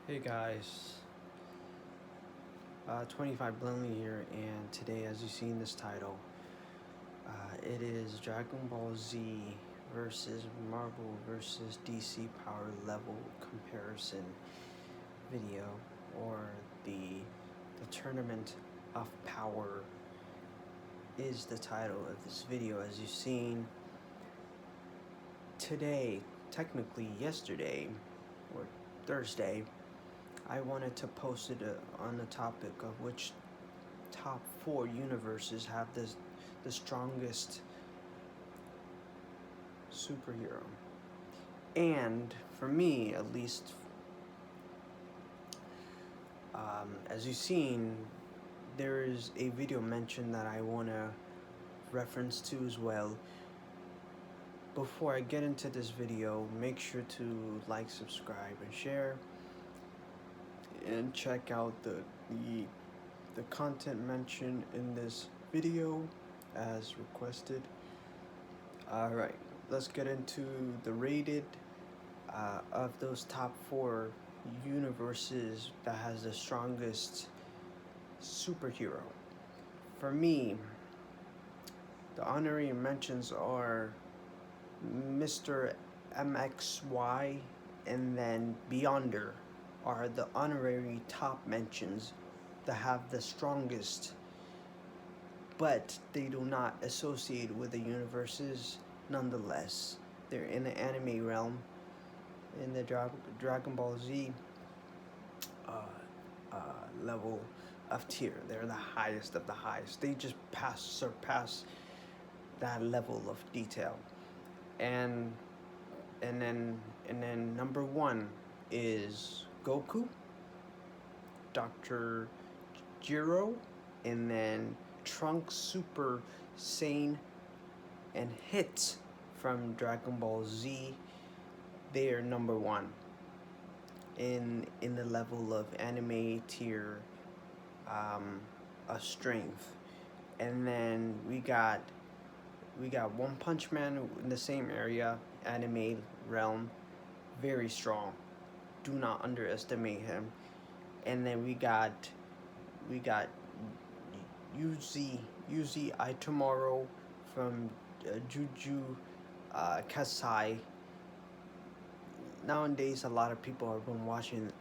Hey guys, 25 Bluntly here, and today, as you see in this title, it is Dragon Ball Z versus Marvel versus DC Power Level comparison video, or the Tournament of Power is the title of this video. As you've seen today, technically yesterday or Thursday, I wanted to post it on the topic of which top 4 universes have the strongest superhero. And for me, at least, as you've seen, there is a video mentioned that I want to reference to as well. Before I get into this video, make sure to like, subscribe, and share, and check out the content mentioned in this video as requested. Alright, let's get into the rated of those top 4 universes that has the strongest superhero. For me, the honorary mentions are Mr. MXY and then Beyonder are the honorary top mentions that have the strongest, but they do not associate with the universes nonetheless. They're in the anime realm, in the Dragon Ball Z level of tier. They're the highest of the highest. They just surpass that level of detail. And then number 1 is Goku, Dr. Gero, and then Trunks Super Saiyan and Hit from Dragon Ball Z. They are number 1 in the level of anime tier of strength. And then we got One Punch Man in the same area, anime realm, very strong. Do not underestimate him. And then we got Yuji Itadori from Juju Kaisen. Nowadays, a lot of people have been watching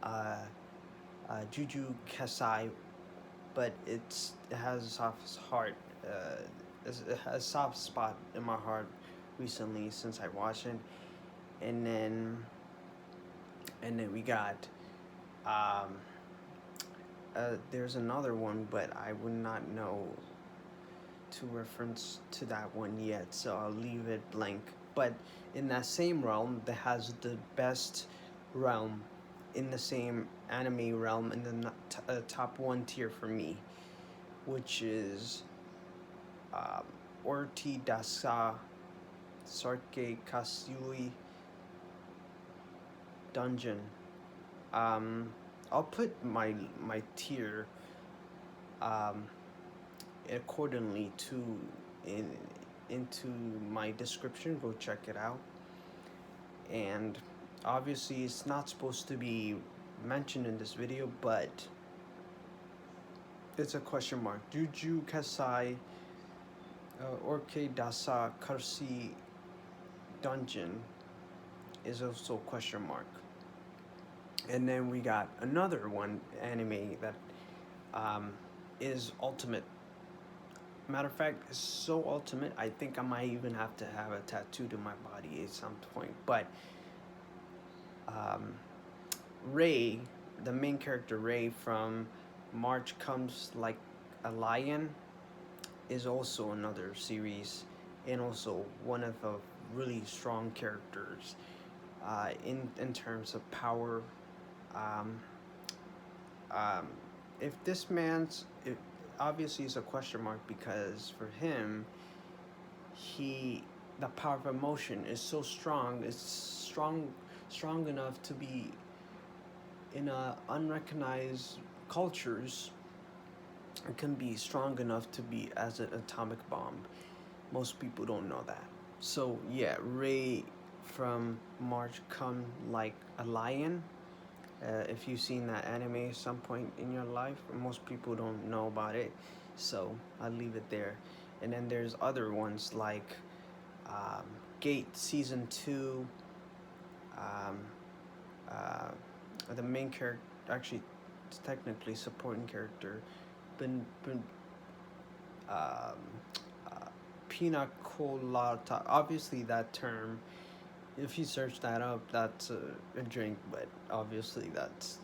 Juju Kaisen, but it has a soft heart. It has a soft spot in my heart recently since I watched it. And then we got there's another one, but I would not know to reference to that one yet, so I'll leave it blank. But in that same realm, that has the best realm in the same anime realm in the top 1 tier for me, which is Orti Dasa Sarke Kasui Dungeon. I'll put my tier accordingly into my description. Go check it out. And obviously it's not supposed to be mentioned in this video, but it's a question mark. Juju Kasai Orke Dasa Karsi Dungeon is also a question mark. And then we got another one anime that is ultimate. Matter of fact, it's so ultimate, I think I might even have to have a tattoo to my body at some point. But Ray, the main character Ray from March Comes Like a Lion, is also another series, and also one of the really strong characters in terms of power. If this man's, obviously it's a question mark, because for him, the power of emotion is so strong. It's strong enough to be in unrecognized cultures. It can be strong enough to be as an atomic bomb. Most people don't know that. So yeah, Ray from March Come Like a Lion If you've seen that anime at some point in your life, most people don't know about it, so I'll leave it there. And then there's other ones like um, Gate Season 2. Um, uh, the main character, actually, it's technically supporting character, been um, uh, Pina colada. Obviously, that term, if you search that up, that's a drink, but obviously that's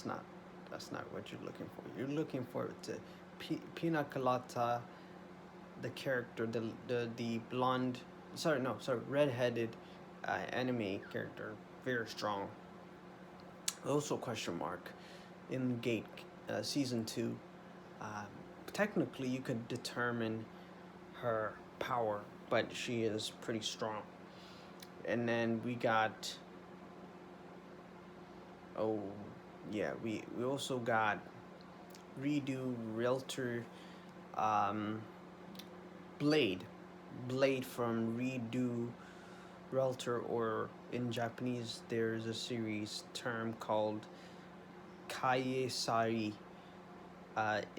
not that's not what you're looking for. You're looking for to Pina colada, the character, the blonde, redheaded anime character, very strong. Also question mark in Gate season 2. Um, Technically, you could determine her power, but she is pretty strong. And then we got, oh yeah, we also got Redo Realtor, um, Blade, Blade from Redo Realtor, or in Japanese there's a series term called Kaiyari,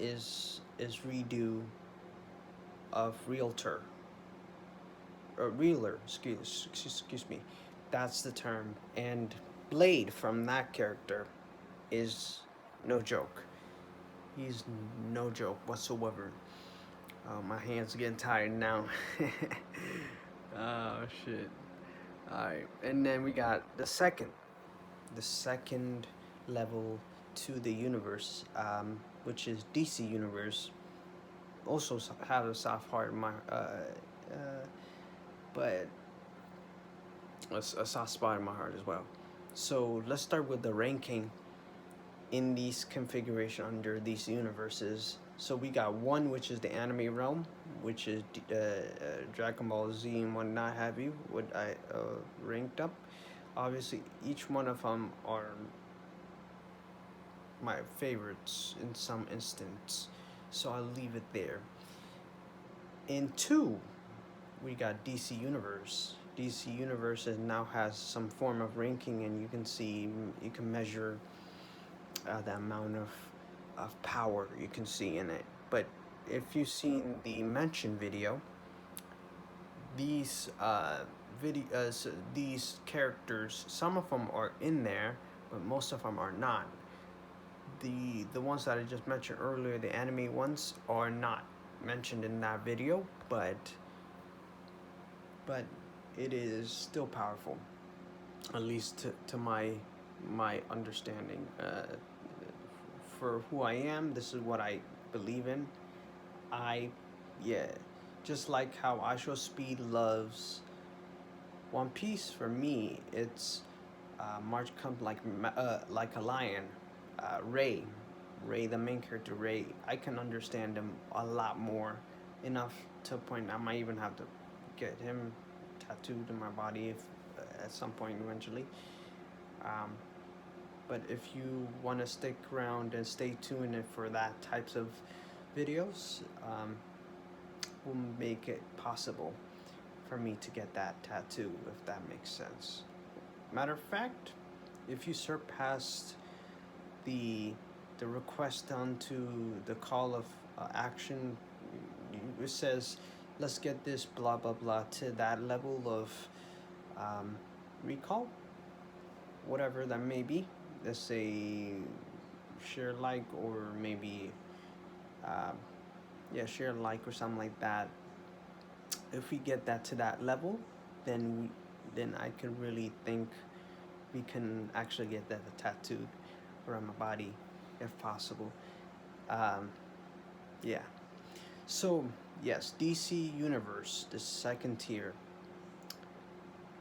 is redo of realtor or realer. Excuse me. That's the term. And Blade from that character is no joke. He's no joke whatsoever. My hands are getting tired now. Oh shit. Alright, and then we got the second level to the universe, which is DC Universe. Also have a soft heart in my, but a soft spot in my heart as well. So let's start with the ranking in these configuration under these universes. So we got one, which is the anime realm, which is Dragon Ball Z and whatnot have you, what I ranked up. Obviously, each one of them are my favorites in some instance, so I'll leave it there. In 2, we got DC Universe. DC Universe now has some form of ranking, and you can measure the amount of power you can see in it. But if you've seen the mention video, these these characters, some of them are in there, but most of them are not. The ones that I just mentioned earlier, the anime ones, are not mentioned in that video, but it is still powerful, at least to my understanding. For who I am, this is what I believe in. Yeah, just like how Aisho Speed loves One Piece, for me, it's March comes like a lion. Ray, the main character, Ray, I can understand him a lot more, enough to a point I might even have to get him tattooed in my body if at some point eventually. But if you want to stick around and stay tuned for that types of videos, will make it possible for me to get that tattoo, if that makes sense. Matter of fact, if you surpassed the request onto the call of action, it says let's get this blah blah blah to that level of recall, whatever that may be. Let's say share like, or maybe share like or something like that. If we get that to that level, then I can really think we can actually get that tattooed around my body, if possible. Yeah. So yes, DC Universe, the second tier.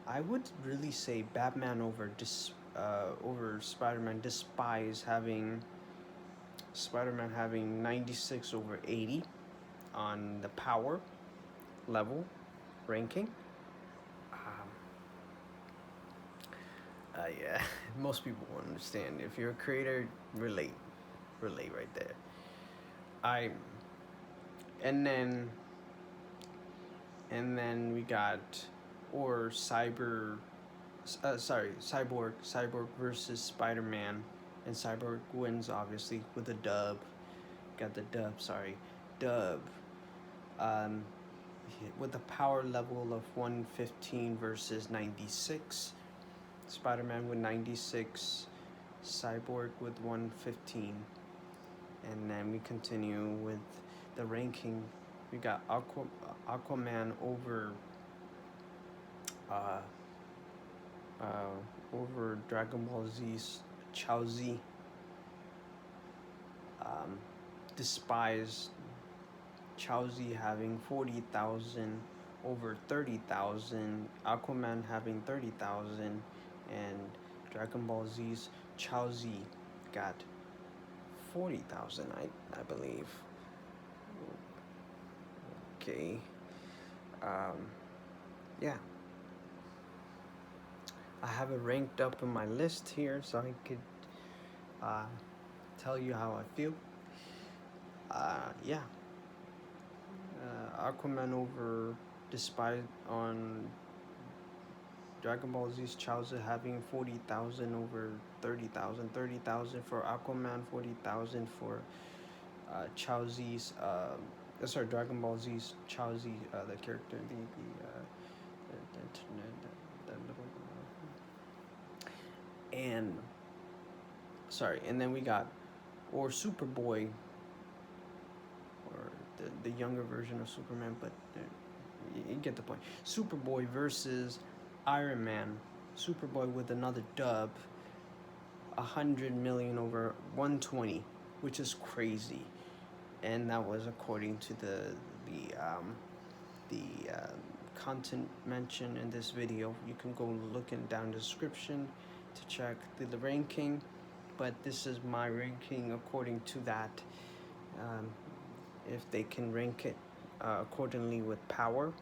I would really say Batman over Spider-Man, despite having Spider-Man having 96 over 80 on the power level ranking. Yeah, most people won't understand. If you're a creator, relate right there. And then we got Cyborg versus Spider-Man. and Cyborg wins obviously with a dub. Got the dub, sorry, dub. Um, with a power level of 115 versus 96. Spider-Man with 96, Cyborg with 115. And then we continue with the ranking. We got Aquaman over uh, over Dragon Ball Z's Chaozi. Despise Chaozi having 40,000 over 30,000, Aquaman having 30,000, and Dragon Ball Z's Chaozi got 40,000, I believe. Okay. Yeah. I have it ranked up in my list here so I could tell you how I feel. Yeah. Aquaman over Despite on Dragon Ball Z's Chaozi having 40,000 over 30,000. 30,000 for Aquaman, 40,000 for Chaozi's, sorry, Dragon Ball Z's Chaozi, the character, the little, and sorry, and then we got or Superboy, or the younger version of Superman, but you get the point. Superboy versus Iron Man. Superboy with another dub, 100 million over 120, which is crazy, and that was according to the content mentioned in this video. You can go look in down the description to check the ranking, but this is my ranking according to that. If they can rank it accordingly with power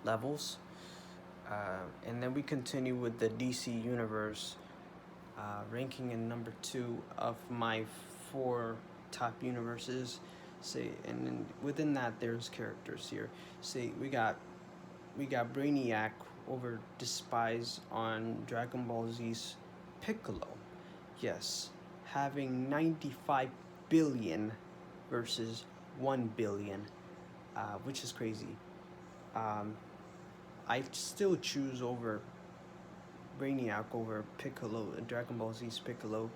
levels. And then we continue with the DC Universe, ranking in number 2 of my 4 top universes. And then within that there's characters here. We got Brainiac over Despise on Dragon Ball Z's Piccolo. Yes, having 95 billion versus 1 billion, which is crazy. I still choose over Brainiac over Piccolo, Dragon Ball Z's Piccolo.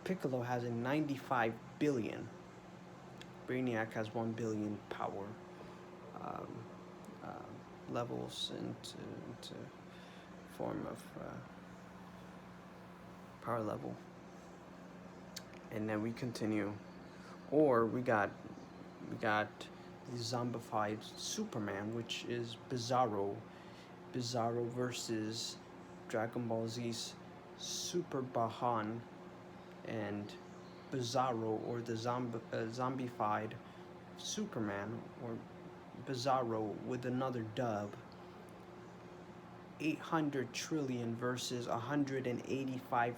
Piccolo has a 95 billion. Brainiac has 1 billion power levels into form of power level. And then we continue, or we got the zombified Superman, which is Bizarro versus Dragon Ball Z's Super Bahan, and Bizarro, or the zombified Superman, or Bizarro with another dub, 800 trillion versus 185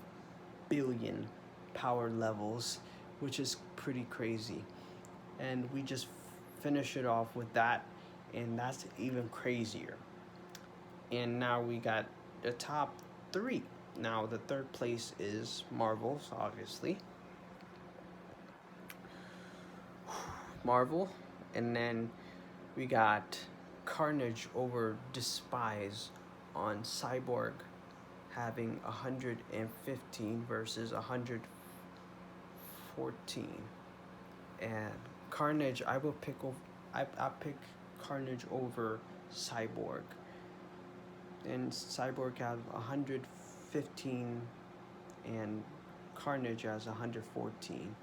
billion power levels, which is pretty crazy. And we just finish it off with that, and that's even crazier. And now we got the top 3. Now the third place is Marvel's, obviously. Marvel, and then we got Carnage over Despise on Cyborg, having 115 versus 114. And Carnage, I pick Carnage over Cyborg. And Cyborg has 115 and Carnage has 114.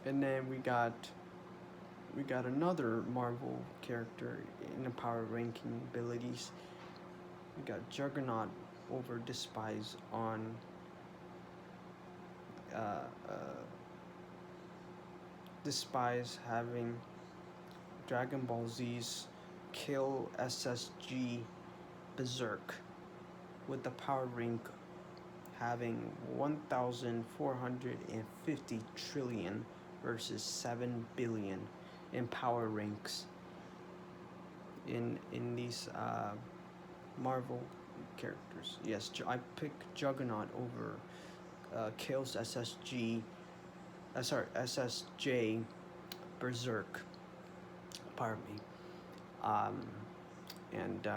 And then we got another Marvel character in the power ranking abilities. We got Juggernaut over Despise on Despise, having Dragon Ball Z's Kill SSG Berserk with the power rank having 1,450 trillion versus 7 billion in power ranks in these Marvel characters. Yes, I picked Juggernaut over Chaos SSJ Berserk. Pardon me. Um, and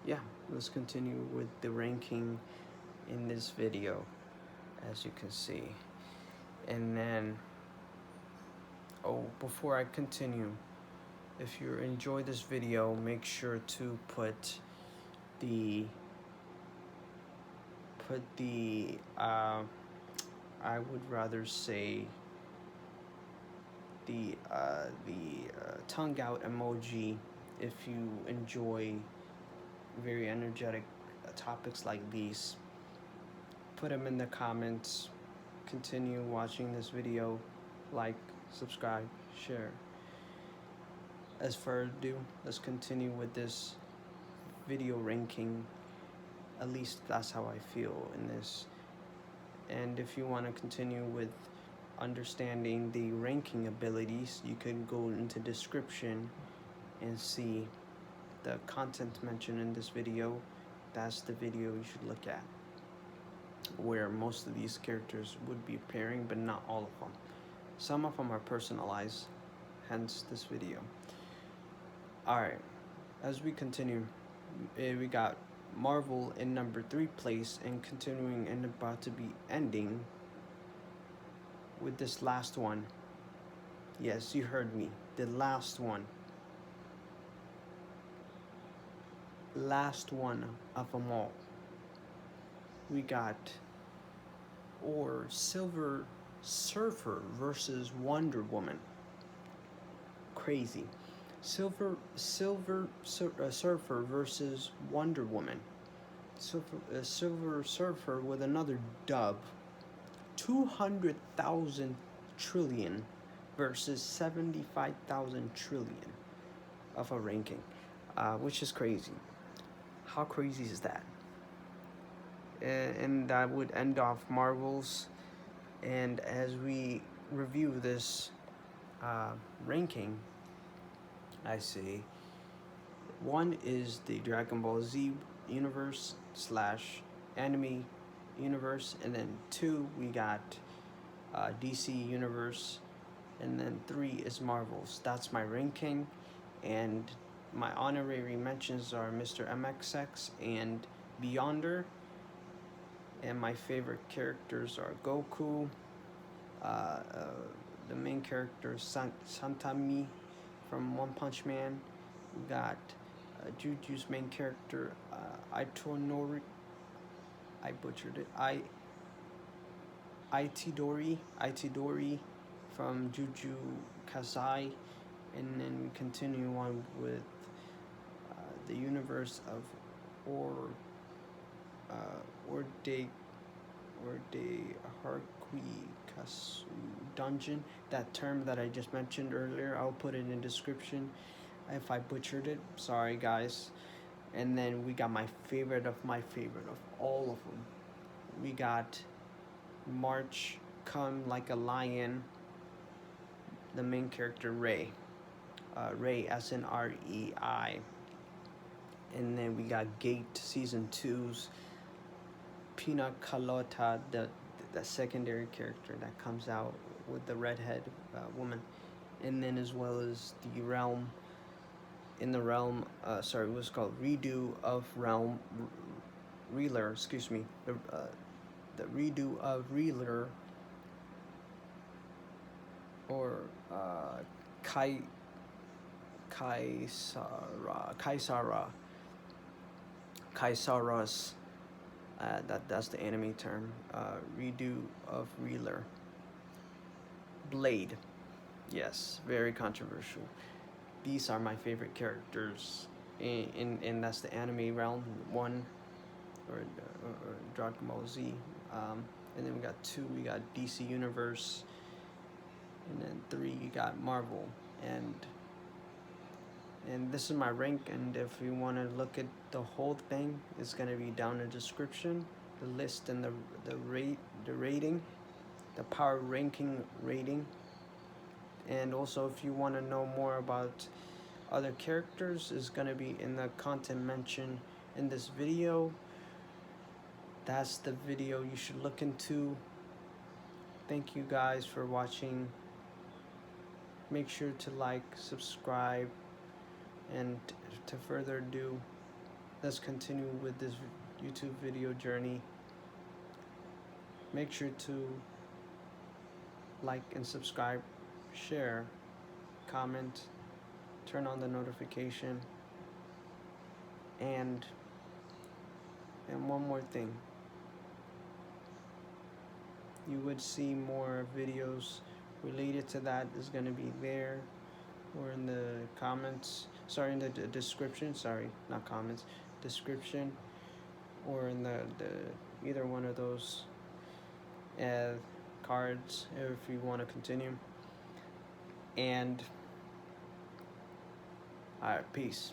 yeah, let's continue with the ranking in this video, as you can see. And then, before I continue, if you enjoy this video, make sure to put the I would rather say the tongue out emoji if you enjoy very energetic topics like these. Put them in the comments. Continue watching this video. Like, subscribe, share. As further ado, let's continue with this video ranking. At least that's how I feel in this. And if you want to continue with understanding the ranking abilities, you can go into description and see the content mentioned in this video. That's the video you should look at, where most of these characters would be appearing, but not all of them. Some of them are personalized, hence this video. Alright, as we continue, we got Marvel in number 3 place, and continuing and about to be ending with this last one. Yes, you heard me. The last one. Last one of them all. We got Silver Surfer versus Wonder Woman. Crazy. Silver Surfer versus Wonder Woman. Silver Surfer with another dub. 200,000 trillion versus 75,000 trillion of a ranking, which is crazy. How crazy is that? And that would end off Marvel's. And as we review this ranking, I see 1 is the Dragon Ball Z universe / anime universe, and then 2 we got DC universe, and then 3 is Marvel's. That's my ranking, and my honorary mentions are Mr. MXX and Beyonder, and my favorite characters are Goku, the main character Saitama from One Punch Man. We got Juju's main character Itadori. I butchered it. Itadori from Juju Kaisen, and then we continue on with the universe of dake Harquikasu dungeon. That term that I just mentioned earlier, I'll put it in description if I butchered it. Sorry guys. And then we got my favorite of all of them. We got March Come Like a Lion, the main character Rei. Rei as in REI. And then we got Gate Season 2's Pina Carlota, the secondary character that comes out with the redhead woman. And then as well as the realm, what's called Redo of Realm, Reeler, excuse me, the Redo of Reeler, or Kaisara's, that's the anime term, Redo of Reeler. Blade, yes, very controversial. These are my favorite characters, and that's the anime realm. 1 or Dragon Ball Z, and then we got 2, we got DC Universe, and then 3 you got Marvel, and this is my rank. And if you want to look at the whole thing, it's going to be down in the description, the list and the rating, the power ranking rating. And also, if you want to know more about other characters, is going to be in the content mentioned in this video, that's the video you should look into. Thank you guys for watching. Make sure to like, subscribe, and to further ado, let's continue with this YouTube video journey. Make sure to like and subscribe, share, comment, turn on the notification, and one more thing. You would see more videos related to that is going to be there or in the comments, sorry, in the description, sorry, not comments, description, or in the either one of those cards if you want to continue. And alright, peace.